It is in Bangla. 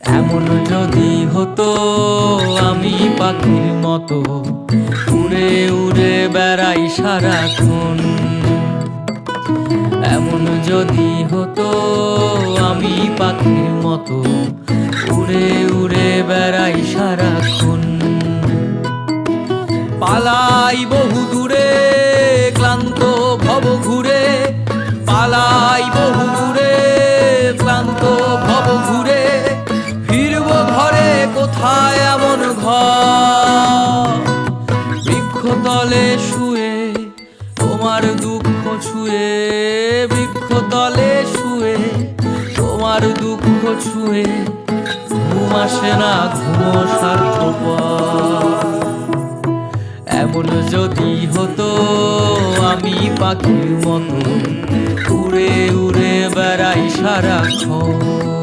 এমন যদি হতো আমি পাখির মতো উড়ে উড়ে বেড়াই সারাক্ষণ। এমন যদি হতো আমি পাখির মতো উড়ে উড়ে বেড়াই সারাক্ষণ। পালাই বহু দূরে ক্লান্ত ভব ঘুরে, পালাই বহু দূরে ক্লান্ত ভব ঘুরে, ফিরব ঘরে কোথায় এমন ঘর। বৃক্ষতলে শুয়ে তোমার দুঃখ ছুঁয়ে, বৃক্ষতলে শুয়ে তোমার দুঃখ ছুঁয়ে, ঘুম আসে না ঘুমো স্বার্থপর। এমন যদি হতো আমি পাখির মতো উড়ে উড়ে বেড়াই সারাক্ষণ।